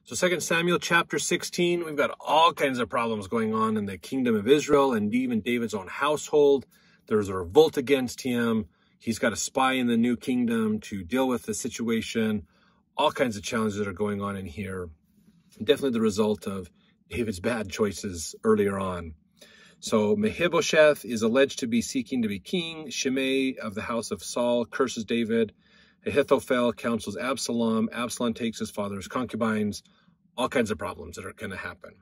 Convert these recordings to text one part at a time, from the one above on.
So 2 Samuel chapter 16, we've got all kinds of problems going on in the kingdom of Israel and even David's own household. There's a revolt against him. He's got a spy in the new kingdom to deal with the situation. All kinds of challenges that are going on in here. Definitely the result of David's bad choices earlier on. So Mephibosheth is alleged to be seeking to be king. Shimei of the house of Saul curses David. Ahithophel counsels Absalom. Absalom takes his father's concubines. All kinds of problems that are going to happen.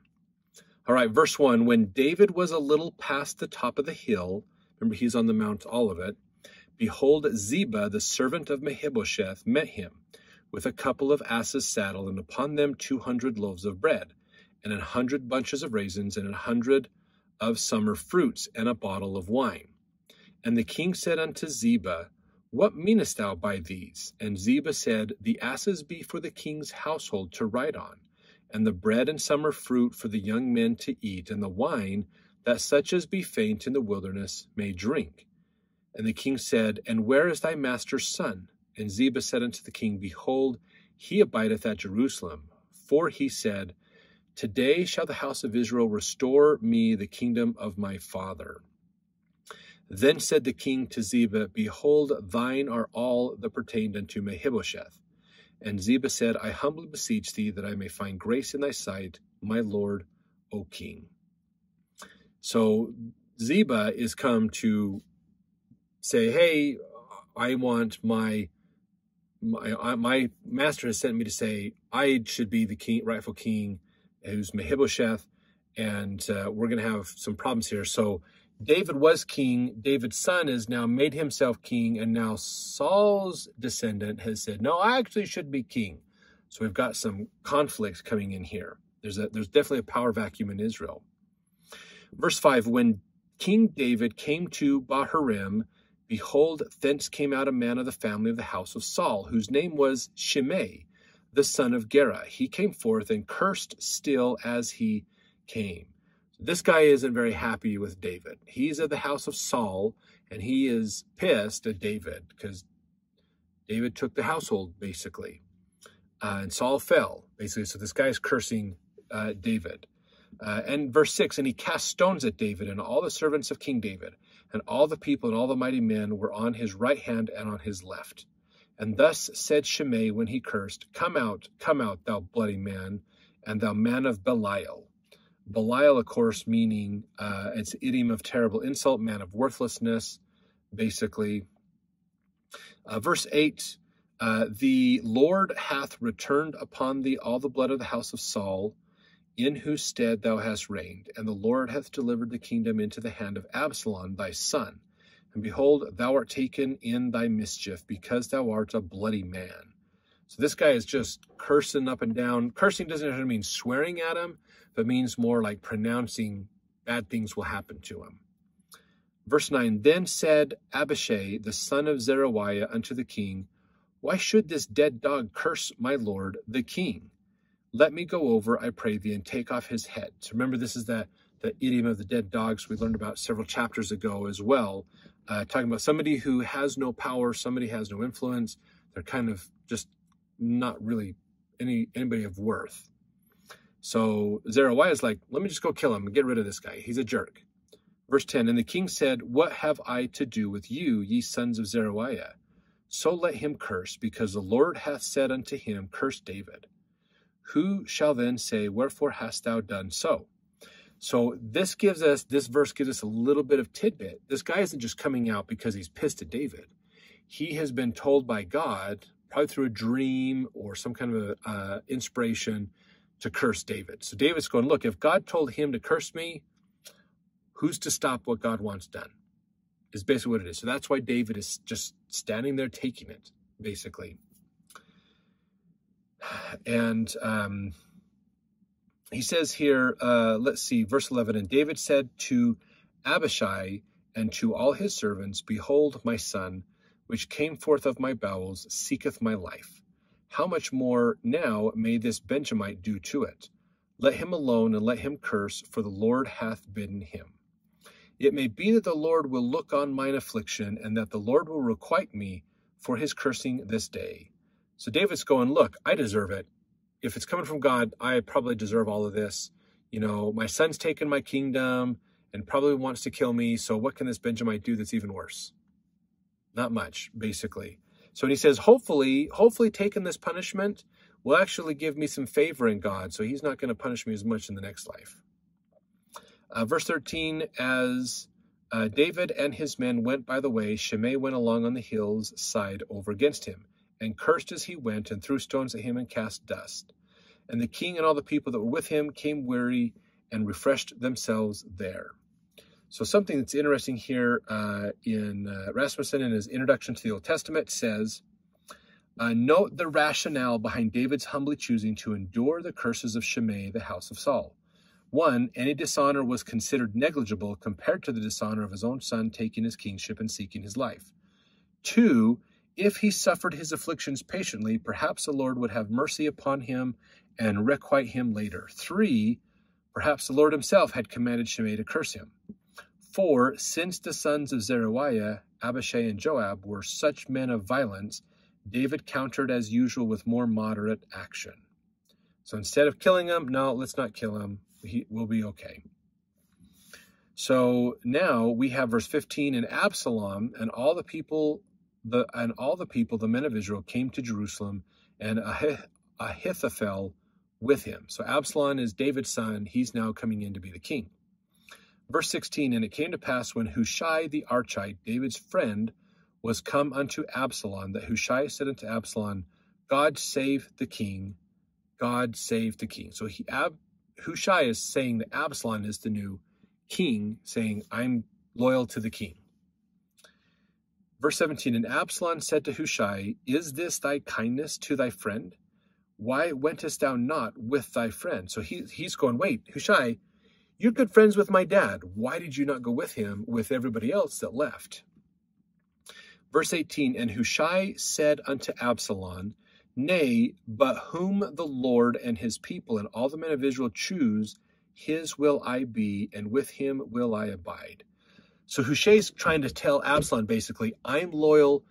All right, verse 1. When David was a little past the top of the hill, remember he's on the Mount Olivet, behold, Ziba, the servant of Mephibosheth, met him with a couple of asses saddled, and upon them 200 loaves of bread, and 100 bunches of raisins, and 100 of summer fruits, and a bottle of wine. And the king said unto Ziba, What meanest thou by these? And Ziba said, The asses be for the king's household to ride on, and the bread and summer fruit for the young men to eat, and the wine, that such as be faint in the wilderness may drink. And the king said, And where is thy master's son? And Ziba said unto the king, Behold, he abideth at Jerusalem. For he said, Today shall the house of Israel restore me the kingdom of my father. Then said the king to Ziba, Behold, thine are all that pertained unto Mephibosheth. And Ziba said, I humbly beseech thee that I may find grace in thy sight, my lord, O king. So Ziba is come to say, hey, I want my master has sent me to say I should be the king, rightful king, who's Mephibosheth, and we're going to have some problems here. So David was king. David's son has now made himself king, and now Saul's descendant has said, no, I actually should be king. So we've got some conflicts coming in here. There's definitely a power vacuum in Israel. Verse 5, when King David came to Harem, behold, thence came out a man of the family of the house of Saul, whose name was Shimei, the son of Gera. He came forth and cursed still as he came. This guy isn't very happy with David. He's of the house of Saul, and he is pissed at David because David took the household, basically. And Saul fell, basically. So this guy is cursing David. And verse 6, and he cast stones at David and all the servants of King David, and all the people and all the mighty men were on his right hand and on his left. And thus said Shimei when he cursed, Come out, thou bloody man, and thou man of Belial. Belial, of course, meaning it's idiom of terrible insult, man of worthlessness, basically. Verse 8, the Lord hath returned upon thee all the blood of the house of Saul, in whose stead thou hast reigned, and the Lord hath delivered the kingdom into the hand of Absalom thy son. And behold, thou art taken in thy mischief, because thou art a bloody man. So this guy is just cursing up and down. Cursing doesn't necessarily mean swearing at him, but means more like pronouncing bad things will happen to him. Verse 9, then said Abishai, the son of Zeruiah, unto the king, Why should this dead dog curse my lord the king? Let me go over, I pray thee, and take off his head. So remember, this is the idiom of the dead dogs we learned about several chapters ago as well, talking about somebody who has no power, somebody has no influence. They're kind of just not really anybody of worth. So Zeruiah is like, let me just go kill him and get rid of this guy. He's a jerk. Verse 10, and the king said, What have I to do with you, ye sons of Zeruiah? So let him curse, because the Lord hath said unto him, Curse David. Who shall then say, Wherefore hast thou done so? So this verse gives us a little bit of tidbit. This guy isn't just coming out because he's pissed at David. He has been told by God, probably through a dream or some kind of inspiration, to curse David. So David's going, look, if God told him to curse me, who's to stop what God wants done? Is basically what it is. So that's why David is just standing there taking it, basically. And he says here, let's see, verse 11, and David said to Abishai and to all his servants, Behold, my son, which came forth of my bowels, seeketh my life. How much more now may this Benjamite do to it? Let him alone, and let him curse, for the Lord hath bidden him. It may be that the Lord will look on mine affliction, and that the Lord will requite me for his cursing this day. So David's going, look, I deserve it. if it's coming from God, I probably deserve all of this. You know, my son's taken my kingdom and probably wants to kill me. So what can this Benjamite do that's even worse? Not much, basically. So when he says, hopefully taking this punishment will actually give me some favor in God. So he's not going to punish me as much in the next life. Verse 13, as David and his men went by the way, Shimei went along on the hill's side over against him, and cursed as he went, and threw stones at him and cast dust. And the king and all the people that were with him came weary and refreshed themselves there. So something that's interesting here in Rasmussen in his introduction to the Old Testament says, note the rationale behind David's humbly choosing to endure the curses of Shimei, the house of Saul. 1, any dishonor was considered negligible compared to the dishonor of his own son taking his kingship and seeking his life. 2, if he suffered his afflictions patiently, perhaps the Lord would have mercy upon him and requite him later. 3, perhaps the Lord himself had commanded Shimei to curse him. 4, since the sons of Zeruiah, Abishai and Joab, were such men of violence, David countered as usual with more moderate action. So instead of killing him, no, let's not kill him. We'll be okay. So now we have verse 15, and Absalom and all the people, the men of Israel came to Jerusalem, and Ahithophel with him. So Absalom is David's son. He's now coming in to be the king. Verse 16, and it came to pass when Hushai the Archite, David's friend, was come unto Absalom, that Hushai said unto Absalom, God save the king, God save the king. So Hushai is saying that Absalom is the new king, saying, I'm loyal to the king. Verse 17, and Absalom said to Hushai, is this thy kindness to thy friend? Why wentest thou not with thy friend? So he's going, wait, Hushai, you're good friends with my dad. Why did you not go with him with everybody else that left? Verse 18, and Hushai said unto Absalom, nay, but whom the Lord and his people and all the men of Israel choose, his will I be, and with him will I abide. So Hushai's trying to tell Absalom, basically, I'm loyal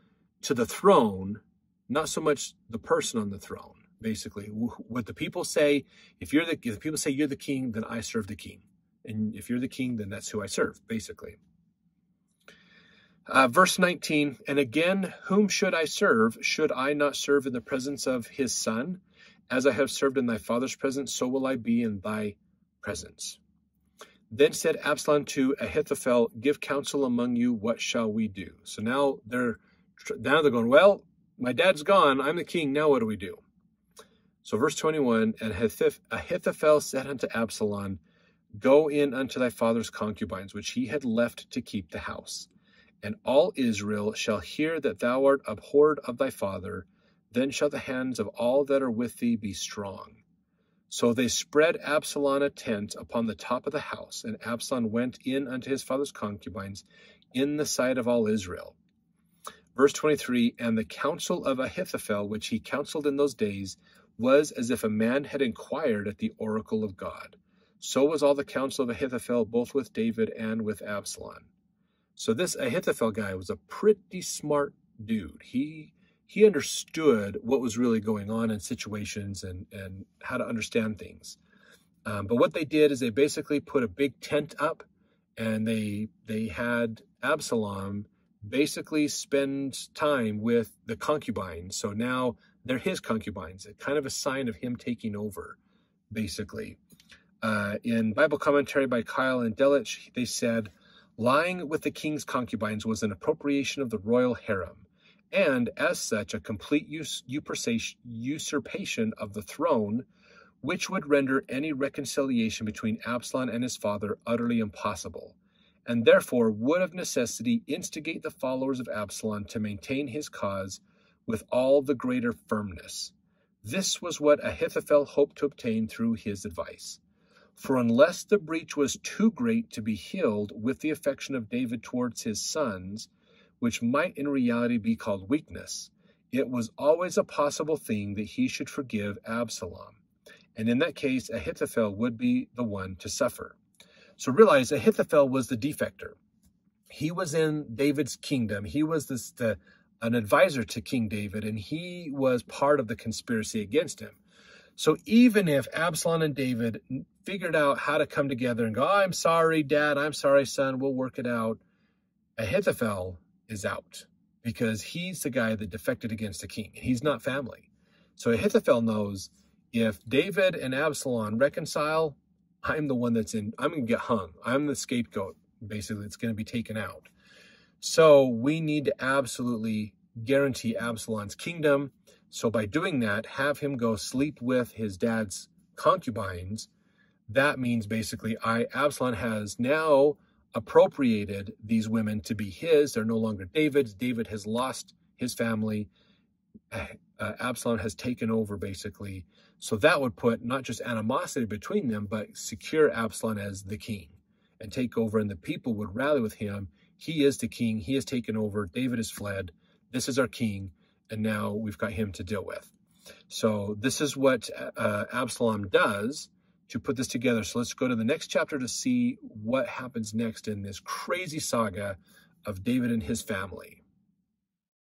to the throne, not so much the person on the throne. Basically, what the people say, if the people say you're the king, then I serve the king. And if you're the king, then that's who I serve, basically. Verse 19, and again, whom should I serve? Should I not serve in the presence of his son? As I have served in thy father's presence, so will I be in thy presence. Then said Absalom to Ahithophel, give counsel among you, what shall we do? So now they're going, well, my dad's gone, I'm the king, now what do we do? So verse 21, and Ahithophel said unto Absalom, go in unto thy father's concubines, which he had left to keep the house. And all Israel shall hear that thou art abhorred of thy father, then shall the hands of all that are with thee be strong. So they spread Absalom a tent upon the top of the house, and Absalom went in unto his father's concubines in the sight of all Israel. Verse 23, and the counsel of Ahithophel, which he counseled in those days, was as if a man had inquired at the oracle of God. So was all the counsel of Ahithophel, both with David and with Absalom. So this Ahithophel guy was a pretty smart dude. He understood what was really going on in situations and how to understand things. But what they did is they basically put a big tent up, and they had Absalom basically spend time with the concubines. So now they're his concubines, kind of a sign of him taking over, basically. In Bible commentary by Keil and Delitzsch, they said, lying with the king's concubines was an appropriation of the royal harem, and as such a complete usurpation of the throne, which would render any reconciliation between Absalom and his father utterly impossible, and therefore would of necessity instigate the followers of Absalom to maintain his cause with all the greater firmness. This was what Ahithophel hoped to obtain through his advice. For unless the breach was too great to be healed with the affection of David towards his sons, which might in reality be called weakness, it was always a possible thing that he should forgive Absalom. And in that case, Ahithophel would be the one to suffer. So realize Ahithophel was the defector. He was in David's kingdom. He was an advisor to King David, and he was part of the conspiracy against him. So even if Absalom and David figured out how to come together and go, I'm sorry, Dad, I'm sorry, son, we'll work it out, Ahithophel is out because he's the guy that defected against the king. He's not family. So Ahithophel knows if David and Absalom reconcile, I'm the one I'm going to get hung. I'm the scapegoat, basically. It's going to be taken out. So we need to absolutely guarantee Absalom's kingdom. So by doing that, have him go sleep with his dad's concubines. That means basically Absalom has now appropriated these women to be his. They're no longer David's. David has lost his family. Absalom has taken over, basically. So that would put not just animosity between them, but secure Absalom as the king and take over. And the people would rally with him. He is the king. He has taken over. David has fled. This is our king. And now we've got him to deal with. So this is what Absalom does to put this together. So let's go to the next chapter to see what happens next in this crazy saga of David and his family.